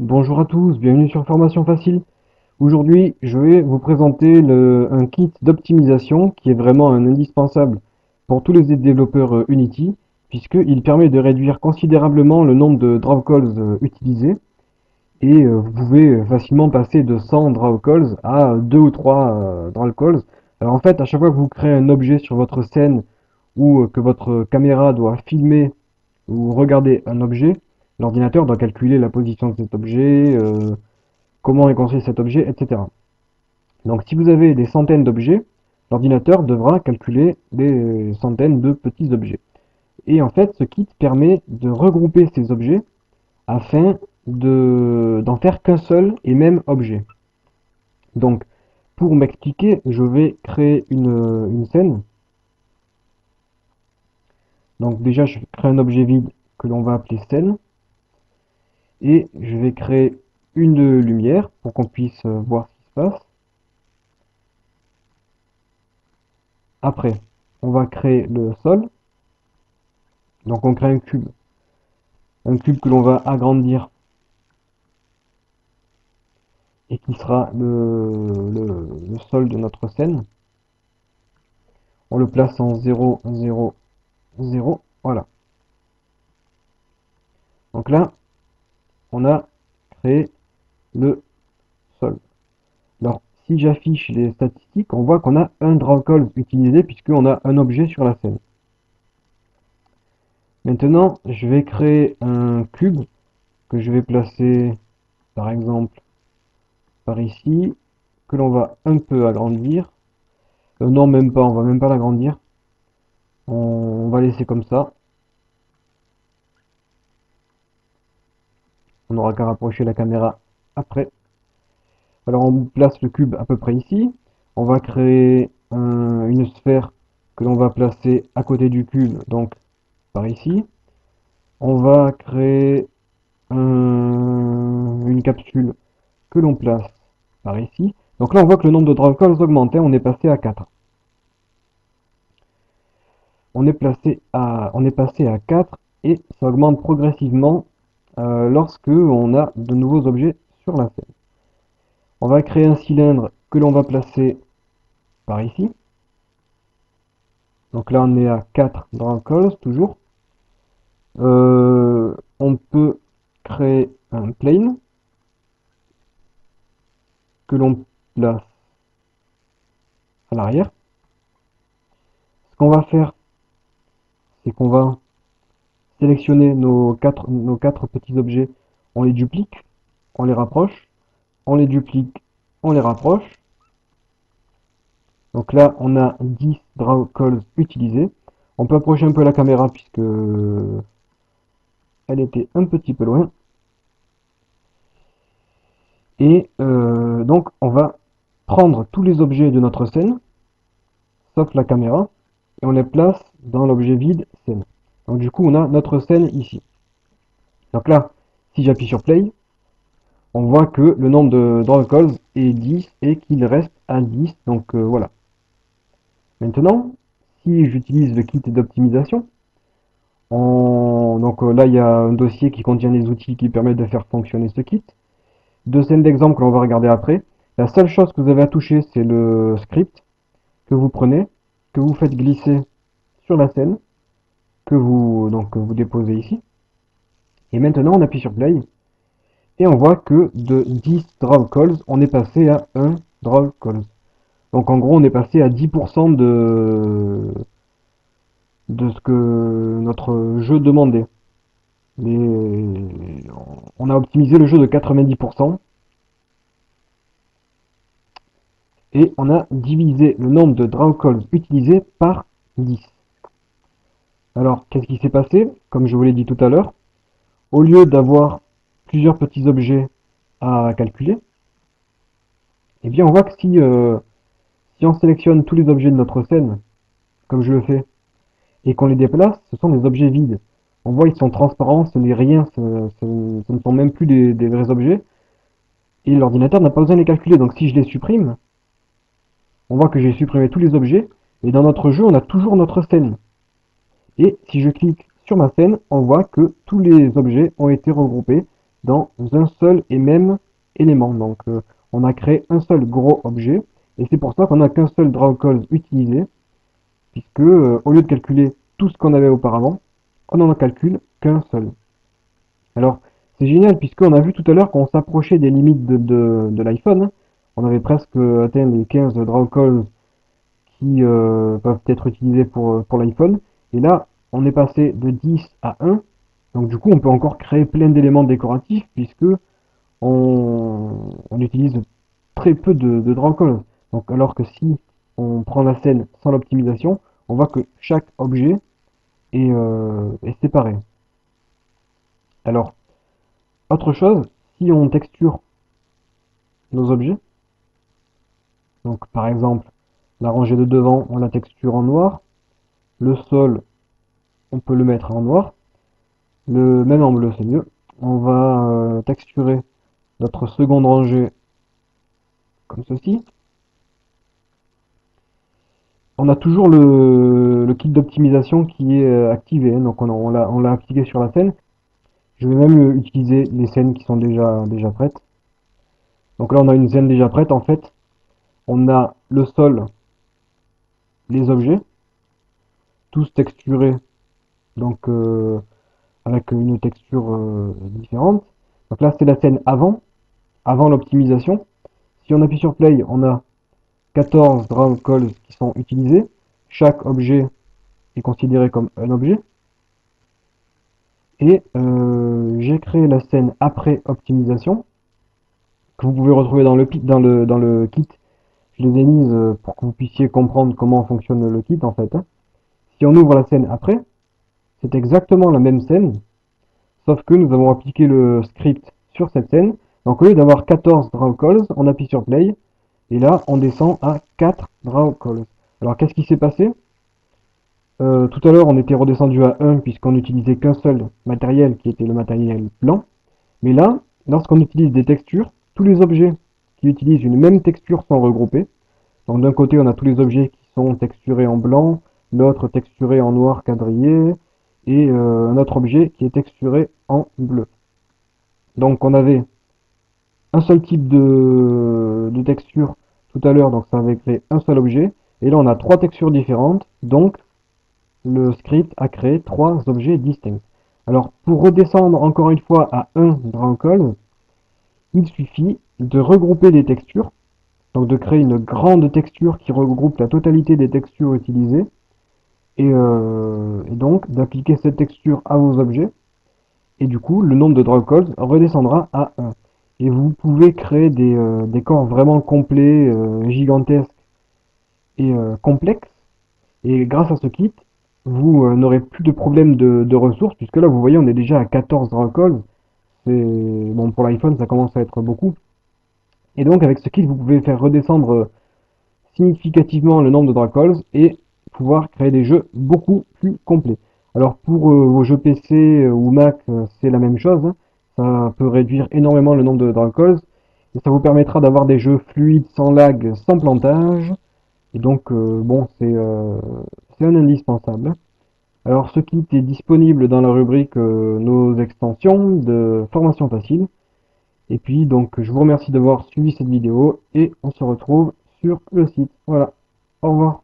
Bonjour à tous, bienvenue sur Formation Facile. Aujourd'hui, je vais vous présenter un kit d'optimisation qui est vraiment un indispensable pour tous les développeurs Unity, puisqu'il permet de réduire considérablement le nombre de draw calls utilisés et vous pouvez facilement passer de 100 draw calls à 2 ou 3 draw calls. Alors en fait, à chaque fois que vous créez un objet sur votre scène ou que votre caméra doit filmer ou regarder un objet, l'ordinateur doit calculer la position de cet objet, comment est construit cet objet, etc. Donc si vous avez des centaines d'objets, l'ordinateur devra calculer des centaines de petits objets. Et en fait, ce kit permet de regrouper ces objets afin d'en faire qu'un seul et même objet. Donc, pour m'expliquer, je vais créer une scène. Donc déjà, je crée un objet vide que l'on va appeler scène. Et je vais créer une lumière pour qu'on puisse voir ce qui se passe. Après, on va créer le sol. Donc on crée un cube que l'on va agrandir et qui sera le sol de notre scène. On le place en 0, 0, 0. Voilà. Donc là, on a créé le sol. Alors, si j'affiche les statistiques, on voit qu'on a un draw call utilisé puisqu'on a un objet sur la scène. Maintenant, je vais créer un cube que je vais placer, par exemple, par ici, que l'on va un peu agrandir. Non, même pas, on va même pas l'agrandir. On va laisser comme ça. On n'aura qu'à rapprocher la caméra après. Alors on place le cube à peu près ici. On va créer une sphère que l'on va placer à côté du cube, donc par ici. On va créer une capsule que l'on place par ici. Donc là on voit que le nombre de drawcalls augmente, on est passé à 4. On est passé à 4 et ça augmente progressivement lorsque on a de nouveaux objets sur la scène. On va créer un cylindre que l'on va placer par ici. Donc là, on est à 4 draw calls, toujours. On peut créer un plane que l'on place à l'arrière. Ce qu'on va faire, c'est qu'on va sélectionner nos quatre petits objets. On les duplique, on les rapproche, on les duplique, on les rapproche. Donc là, on a 10 draw calls utilisés. On peut approcher un peu la caméra puisque elle était un petit peu loin. Et donc, on va prendre tous les objets de notre scène, sauf la caméra, et on les place dans l'objet vide scène. Donc du coup, on a notre scène ici. Donc là, si j'appuie sur Play, on voit que le nombre de draw calls est 10 et qu'il reste à 10. Donc voilà. Maintenant, si j'utilise le kit d'optimisation, donc là, il y a un dossier qui contient les outils qui permettent de faire fonctionner ce kit. Deux scènes d'exemple que l'on va regarder après. La seule chose que vous avez à toucher, c'est le script que vous prenez, que vous faites glisser sur la scène, que vous déposez ici. Et maintenant, on appuie sur Play. Et on voit que de 10 draw calls, on est passé à 1 draw calls. Donc en gros, on est passé à 10% de ce que notre jeu demandait. Mais on a optimisé le jeu de 90%. Et on a divisé le nombre de draw calls utilisés par 10. Alors, qu'est-ce qui s'est passé? Comme je vous l'ai dit tout à l'heure, au lieu d'avoir plusieurs petits objets à calculer, eh bien on voit que si on sélectionne tous les objets de notre scène, comme je le fais, et qu'on les déplace, ce sont des objets vides. On voit ils sont transparents, ce n'est rien, ce ne sont même plus des vrais objets, et l'ordinateur n'a pas besoin de les calculer. Donc si je les supprime, on voit que j'ai supprimé tous les objets, et dans notre jeu, on a toujours notre scène. Et si je clique sur ma scène, on voit que tous les objets ont été regroupés dans un seul et même élément. Donc on a créé un seul gros objet, et c'est pour ça qu'on n'a qu'un seul drawCalls utilisé, puisque au lieu de calculer tout ce qu'on avait auparavant, on n'en calcule qu'un seul. Alors, c'est génial puisqu'on a vu tout à l'heure qu'on s'approchait des limites de l'iPhone. On avait presque atteint les 15 drawCalls qui peuvent être utilisés pour l'iPhone. Et là, on est passé de 10 à 1. Donc du coup, on peut encore créer plein d'éléments décoratifs puisque on utilise très peu de drawCalls. Donc alors que si on prend la scène sans l'optimisation, on voit que chaque objet est séparé. Alors, autre chose, si on texture nos objets, donc par exemple, la rangée de devant, on la texture en noir, le sol, on peut le mettre en noir, le même en bleu, c'est mieux. On va texturer notre seconde rangée comme ceci. On a toujours le kit d'optimisation qui est activé, hein, donc on l'a appliqué sur la scène. Je vais même utiliser les scènes qui sont déjà prêtes. Donc là, on a une scène déjà prête. En fait, on a le sol, les objets, tous texturés, donc avec une texture différente. Donc là, c'est la scène avant l'optimisation. Si on appuie sur Play, on a 14 draw calls qui sont utilisés. Chaque objet est considéré comme un objet. Et j'ai créé la scène après optimisation, que vous pouvez retrouver dans le kit. Je les ai mises pour que vous puissiez comprendre comment fonctionne le kit en fait, hein. Si on ouvre la scène après, c'est exactement la même scène, sauf que nous avons appliqué le script sur cette scène. Donc au lieu d'avoir 14 draw calls, on appuie sur play, et là on descend à 4 draw calls. Alors qu'est-ce qui s'est passé? Tout à l'heure on était redescendu à 1 puisqu'on n'utilisait qu'un seul matériel qui était le matériel blanc. Mais là, lorsqu'on utilise des textures, tous les objets qui utilisent une même texture sont regroupés. Donc d'un côté, on a tous les objets qui sont texturés en blanc, l'autre texturé en noir quadrillé, et un autre objet qui est texturé en bleu. Donc on avait un seul type de texture tout à l'heure, donc ça avait créé un seul objet, et là on a trois textures différentes, donc le script a créé trois objets distincts. Alors pour redescendre encore une fois à un drawCall, il suffit de regrouper les textures, donc de créer une grande texture qui regroupe la totalité des textures utilisées, et donc d'appliquer cette texture à vos objets, et du coup le nombre de drawCalls redescendra à 1. Et vous pouvez créer des corps vraiment complets, gigantesques et complexes, et grâce à ce kit, vous n'aurez plus de problème de ressources, puisque là vous voyez on est déjà à 14 drawCalls, bon pour l'iPhone ça commence à être beaucoup. Et donc avec ce kit, vous pouvez faire redescendre significativement le nombre de drawCalls et pouvoir créer des jeux beaucoup plus complets. Alors pour vos jeux PC ou Mac, c'est la même chose, hein. Ça peut réduire énormément le nombre de drawCalls et ça vous permettra d'avoir des jeux fluides, sans lag, sans plantage. Et donc bon, c'est un indispensable, hein. Alors ce kit est disponible dans la rubrique nos extensions de formation facile. Et puis donc je vous remercie d'avoir suivi cette vidéo et on se retrouve sur le site. Voilà. Au revoir.